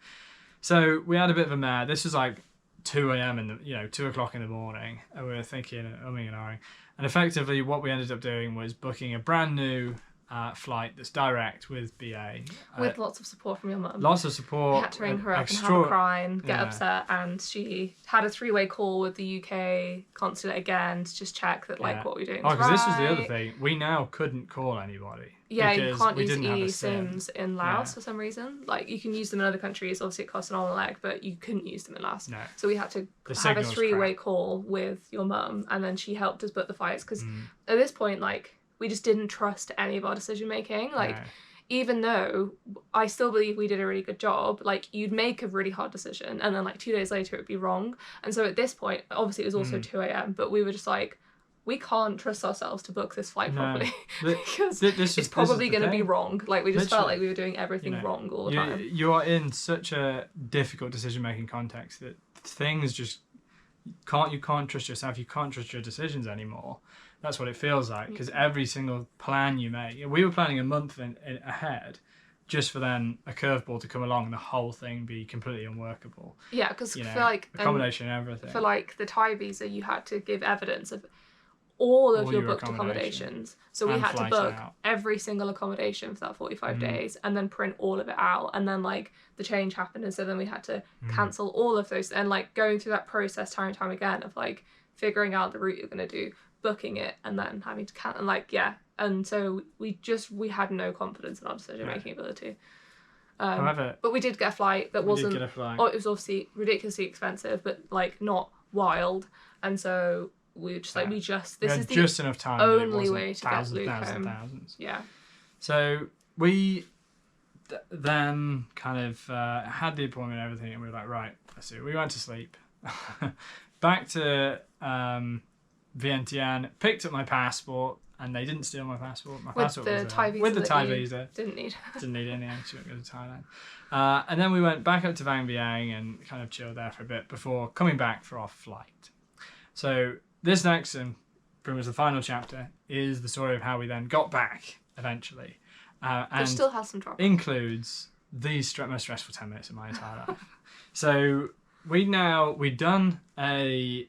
So we had a bit of a mare. This was like 2 a.m. 2 o'clock in the morning, and we were thinking, umming and ahhing. And effectively, what we ended up doing was booking a brand new flight that's direct with BA. With lots of support from your mum. Lots of support. I had to ring her up and have a cry and get upset, and she had a 3-way call with the UK consulate again to just check that what we're doing was right. Because this was the other thing. We now couldn't call anybody. Yeah, you can't use eSIMs in Laos for some reason. Like, you can use them in other countries. Obviously, it costs an arm and a leg, but you couldn't use them in Laos. No. So we had to have a 3-way call with your mum, and then she helped us book the flights. Because at this point, we just didn't trust any of our decision making. Even though I still believe we did a really good job, you'd make a really hard decision, and then 2 days later it would be wrong. And so at this point, obviously it was also 2 a.m., but we were just we can't trust ourselves to book this flight properly because it's probably going to be wrong. We just felt like we were doing everything wrong all the time. You are in such a difficult decision-making context that things just you can't trust yourself. You can't trust your decisions anymore. That's what it feels like, because every single plan you make, we were planning a month ahead, just for then a curveball to come along and the whole thing be completely unworkable. Yeah, because for accommodation and everything. For the Thai visa, you had to give evidence of all of your booked accommodations. So we had to book every single accommodation for that 45 days and then print all of it out. And then the change happened, and so then we had to cancel all of those, and going through that process time and time again of figuring out the route you're going to do, booking it, and then having to cancel. And so we had no confidence in our decision making ability. However, but we did get a flight that wasn't. It was obviously ridiculously expensive, but not wild. And so we were just this is just enough time. Only way to get Luke home. Thousands. Yeah. So we then kind of had the appointment and everything, and we were like, right, let's do it. We went to sleep. Back to Vientiane, picked up my passport, and they didn't steal my passport. My passport was there. With the Thai visa. Didn't need it in the end, she wouldn't go to Thailand. And then we went back up to Vang Vieng and kind of chilled there for a bit before coming back for our flight. So this next, and pretty much the final chapter, is the story of how we then got back eventually. And still has some trouble. Includes the most stressful 10 minutes of my entire life. So we'd done a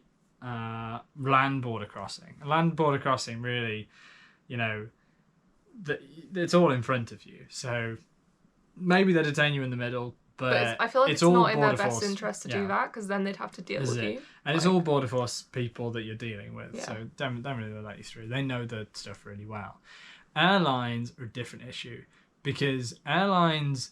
land border crossing. A land border crossing, really, it's all in front of you. So maybe they detain you in the middle, but I feel like it's not in their best interest to do that, because then they'd have to deal with you. And it's all border force people that you're dealing with, so don't really let you through. They know the stuff really well. Airlines are a different issue, because airlines,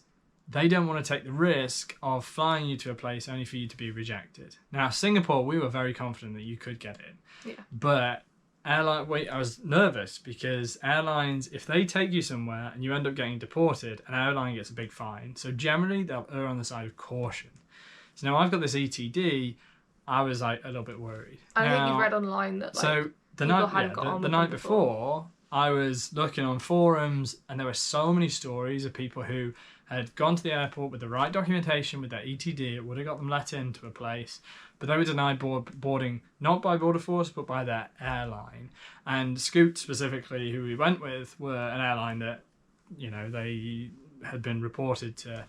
they don't want to take the risk of flying you to a place only for you to be rejected. Now, Singapore, we were very confident that you could get in. Yeah. But I was nervous, because airlines, if they take you somewhere and you end up getting deported, an airline gets a big fine. So generally, they'll err on the side of caution. So now I've got this ETD. I was a little bit worried. I think you read online that the night before, I was looking on forums, and there were so many stories of people who had gone to the airport with the right documentation, with their ETD. It would have got them let into a place, but they were denied boarding, not by Border Force, but by their airline. And Scoot specifically, who we went with, were an airline that, they had been reported to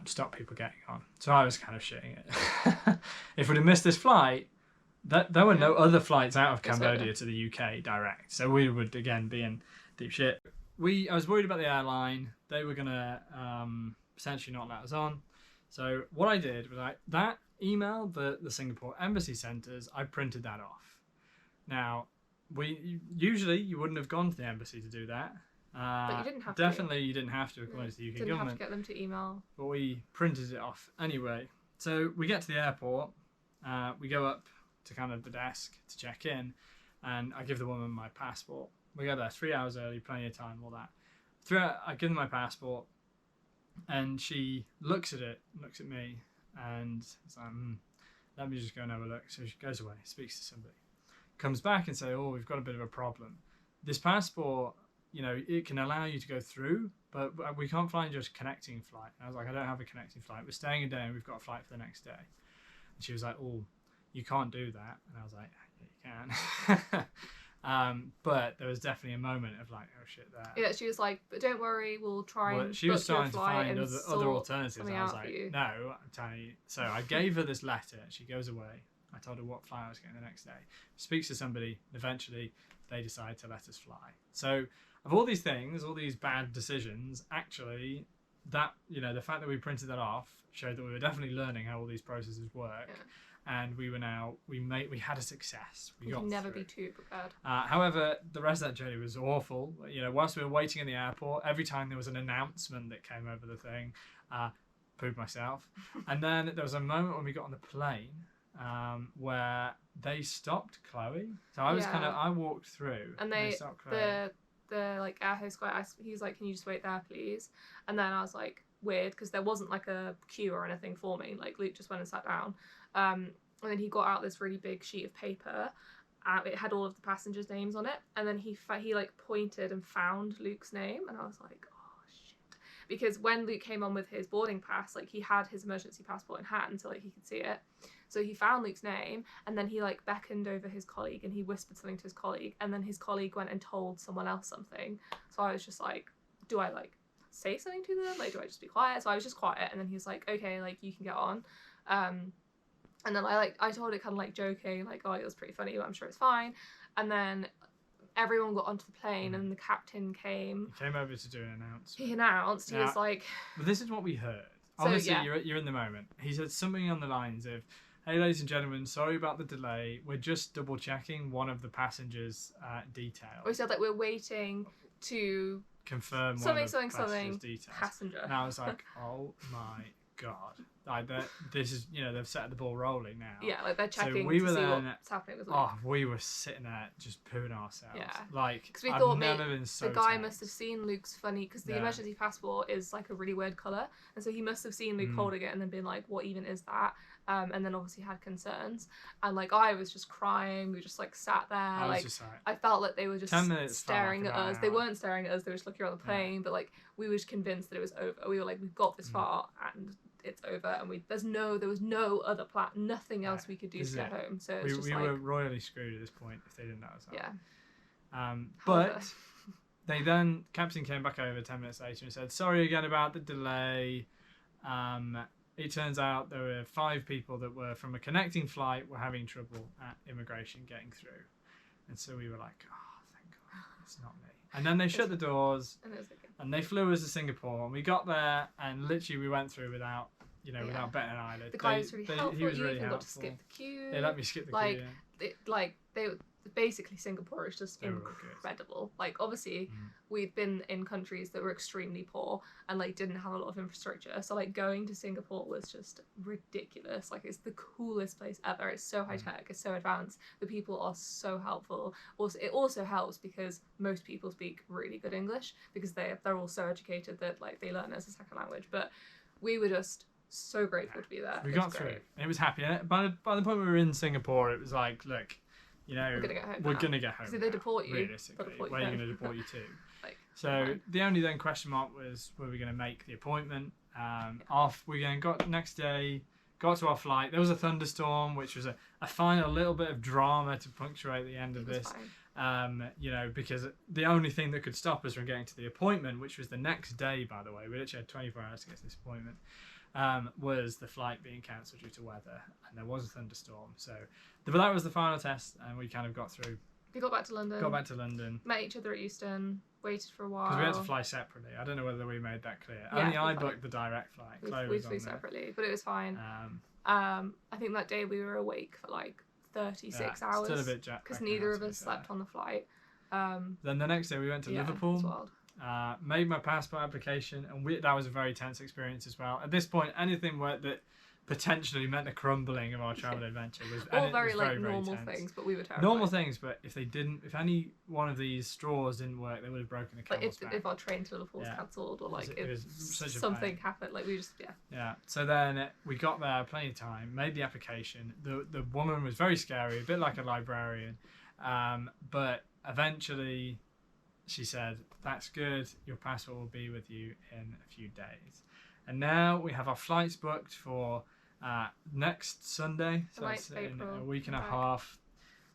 stop people getting on. So I was kind of shitting it. If we'd have missed this flight, there were no other flights out of Cambodia to the UK direct. So we would, again, be in deep shit. I was worried about the airline. They were going to essentially not let us on. So what I did was that emailed the Singapore embassy centres. I printed that off. Now, usually you wouldn't have gone to the embassy to do that. But you didn't have to. Definitely you didn't have to according to the UK Didn't government. have to get them to email. But we printed it off anyway. So we get to the airport. We go up to kind of the desk to check in, and I give the woman my passport. We go there 3 hours early, plenty of time, all that. I give her my passport, and she looks at it, looks at me, and it's like, let me just go and have a look. So she goes away, speaks to somebody, comes back and say, oh, we've got a bit of a problem. This passport, you know, it can allow you to go through, but we can't find your connecting flight. And I was like, I don't have a connecting flight. We're staying a day and we've got a flight for the next day. And she was like, oh, you can't do that. And I was like, yeah, you can. But there was definitely a moment of like, oh shit, there. Yeah, she was like, but don't worry, we'll try and she was book your starting to flight find and other alternatives. something I was out for like, you. no, I'm telling you. So I gave her this letter. She goes away. I told her what flight I was getting the next day. Speaks to somebody. Eventually, they decide to let us fly. So of all these things, all these bad decisions, actually, that, you know, the fact that we printed that off showed that we were definitely learning how all these processes work. Yeah. And we had a success. We got can never through. be too prepared. However, the rest of that journey was awful. You know, whilst we were waiting in the airport, every time there was an announcement that came over the thing, pooed myself. And then there was a moment when we got on the plane where they stopped Chloe. So I walked through, and they stopped Chloe. The like air host guy, he's like, can you just wait there, please? And then I was like, weird, because there wasn't like a queue or anything for me. Like Luke just went and sat down, and then he got out this really big sheet of paper. It had all of the passengers' names on it, and then he like pointed and found Luke's name, and I was like, oh shit, because when Luke came on with his boarding pass, like he had his emergency passport in hand, so like he could see it. So he found Luke's name, and then he like beckoned over his colleague, and he whispered something to his colleague, and then his colleague went and told someone else something. So I was just like, do I like say something to them? Like, do I just be quiet? So I was just quiet, and then he was like, okay, like you can get on. And then I told it kind of like joking, like, oh, it was pretty funny, but I'm sure it's fine. And then everyone got onto the plane, and the captain came. He came over to do an announcement. He announced, he was like... But this is what we heard. So, Obviously, yeah. you're in the moment. He said something on the lines of, hey, ladies and gentlemen, sorry about the delay. We're just double checking one of the passengers' details. Or he said, like, we're waiting to... confirm something, one of the passengers' details. Passenger. And I was like, oh my God. Like, this is, you know, they've set the ball rolling now. Yeah, like they're checking so we to were see then, what's happening with Luke. Oh, we were sitting there just pooing ourselves. Yeah. Like, because we I've thought never been so the guy tense. must have seen Luke's funny, because the Yeah. emergency passport is like a really weird colour, and so he must have seen Luke holding it and then been like, what even is that? And then obviously had concerns, and like I was just crying. We just like sat there. I felt like they were just 10 minutes staring at us. an They hour. weren't staring at us. They were just looking around the plane. But like we were just convinced that it was over. We were like, we've got this far and it's over. And there was no other plan. Nothing else we could do to get home. So it's we were royally screwed at this point if they didn't let us out. Yeah. But captain came back over 10 minutes later and said, sorry again about the delay. It turns out there were 5 people that were from a connecting flight were having trouble at immigration getting through. And so we were like, oh, thank God, it's not me. And then they shut the doors and they flew us to Singapore, and we got there and literally we went through without betting an eyelid. The guy was really helpful. He was really helpful. Got to helpful. skip the queue. They let me skip the queue. Basically Singapore is just They were incredible. Like obviously we'd been in countries that were extremely poor and like didn't have a lot of infrastructure, so like going to Singapore was just ridiculous. Like it's the coolest place ever. It's so high tech, it's so advanced, the people are so helpful. Also it also helps because most people speak really good English because they're all so educated that like they learn it as a second language. But we were just so grateful to be there. We got through and it was happy. And by the point we were in Singapore, it was like, look, you know, we're gonna get home. We're gonna get home. Because if they deport you, realistically, where are you gonna deport you to? So the only then question mark was, were we gonna make the appointment? Off we again got next day, got to our flight. There was a thunderstorm, which was a final little bit of drama to punctuate the end of this. You know, because the only thing that could stop us from getting to the appointment, which was the next day, by the way, we literally had 24 hours to get to this appointment, was the flight being cancelled due to weather, and there was a thunderstorm. So that was the final test, and we kind of got through. We got back to London. Met each other at Euston. Waited for a while. Because we had to fly separately. I don't know whether we made that clear. Yeah, Only I booked the direct flight. We flew separately, but it was fine. I think that day we were awake for like 36 hours. Still a bit jet because neither of us slept on the flight. Then the next day we went to Liverpool. It's wild. Made my passport application, and that was a very tense experience as well. At this point, anything that potentially meant the crumbling of our travel adventure was all very very normal tense. things, but we were terrified. Normal things, but if any one of these straws didn't work, they would have broken the camel's back. If our train to Liverpool was cancelled, or like if something happened, like we just Yeah. So then we got there, plenty of time, made the application. The woman was very scary, a bit like a librarian, but eventually she said, "That's good. Your passport will be with you in a few days." And now we have our flights booked for next Sunday, so it's in a week and a half.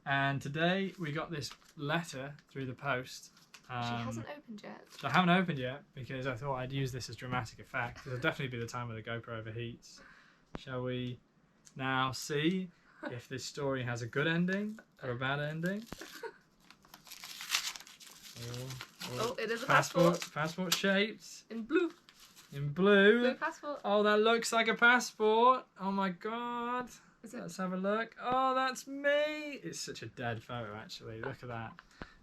And today we got this letter through the post. She hasn't opened yet. I haven't opened yet because I thought I'd use this as dramatic effect. It'll definitely be the time where the GoPro overheats. Shall we now see if this story has a good ending or a bad ending? Oh, it is a passport. Passport shaped. In blue. In blue. Blue passport. Oh, that looks like a passport. Oh my god. Let's have a look. Oh, that's me. It's such a dead photo, actually. Look at that.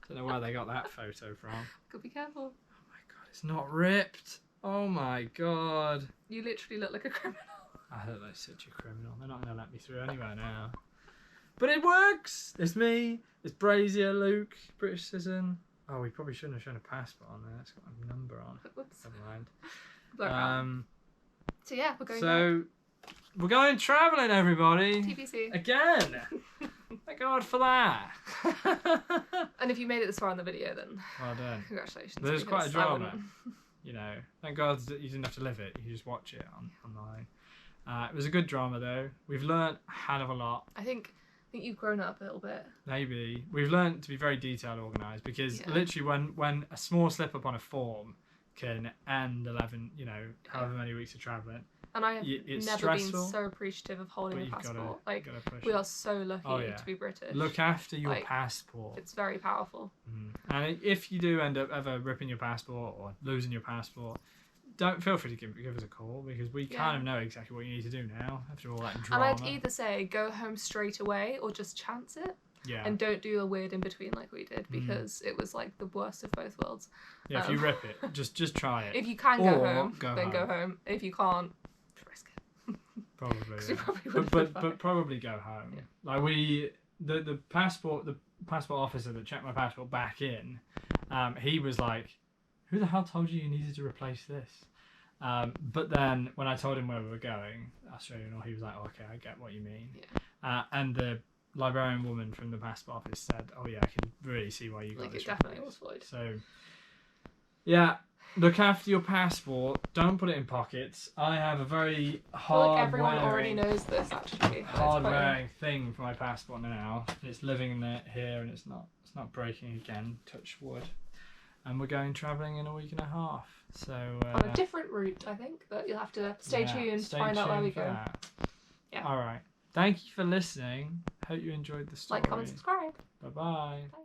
Don't know where they got that photo from. Gotta be careful. Oh my god, it's not ripped. Oh my god. You literally look like a criminal. I look like such a criminal. They're not going to let me through anywhere now. But it works. It's me. It's Brazier Luke, British citizen. Oh, we probably shouldn't have shown a passport on there. It's got a number on. Whoops. Never mind. So yeah, we're going. So we're going travelling, everybody. TBC. Again. Thank God for that. And if you made it this far in the video, then well done. Congratulations. There's quite a drama. You know, thank God that you didn't have to live it. You just watch it online. It was a good drama though. We've learnt a hell of a lot. I think you've grown up a little bit. Maybe. We've learnt to be very detailed organised because literally when a small slip up on a form can end 11, however many weeks of travelling. And I have never stressful, been so appreciative of holding a passport. We are so lucky to be British. Look after your passport. It's very powerful. And if you do end up ever ripping your passport or losing your passport, don't feel free to give us a call because we kind of know exactly what you need to do now after all that drama. And I'd either say go home straight away or just chance it. Yeah. And don't do a weird in between like we did because it was like the worst of both worlds. Yeah, if you rip it, just try it. If you can go home, then go home. If you can't, risk it. Probably. Yeah. But probably go home. Yeah. Like the passport officer that checked my passport back in, he was like, "Who the hell told you needed to replace this?" But then when I told him where we were going, Australian, he was like, oh, "Okay, I get what you mean." Yeah. And the librarian woman from the passport office said, "Oh yeah, I can really see why you got this." It definitely was void. So, yeah, look after your passport. Don't put it in pockets. I have a very everyone already knows this. Actually, hard-wearing thing for my passport now. It's living in here and it's not breaking again. Touch wood. And we're going travelling in a week and a half. So on a different route, I think. But you'll have to stay tuned to find out where we go. That. Yeah. All right. Thank you for listening. Hope you enjoyed the story. Like, comment, subscribe. Bye-bye. Bye.